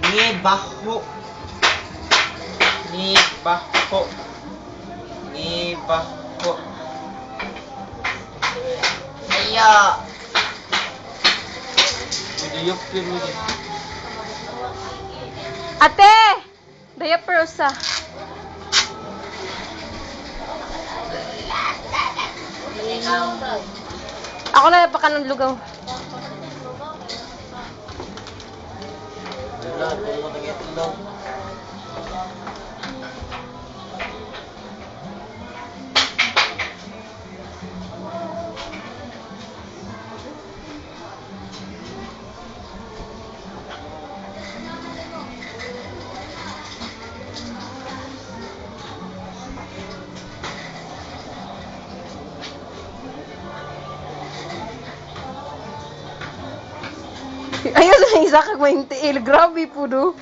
Ngibaho. Ngibaho. Ngibaho. Aya. Mediyok pero di. Ate! Diaper usa. Ako na pa kanang lugaw. Wala, kung mo nagitulog. Ayos na isa kag mahintiil. Grabe po do.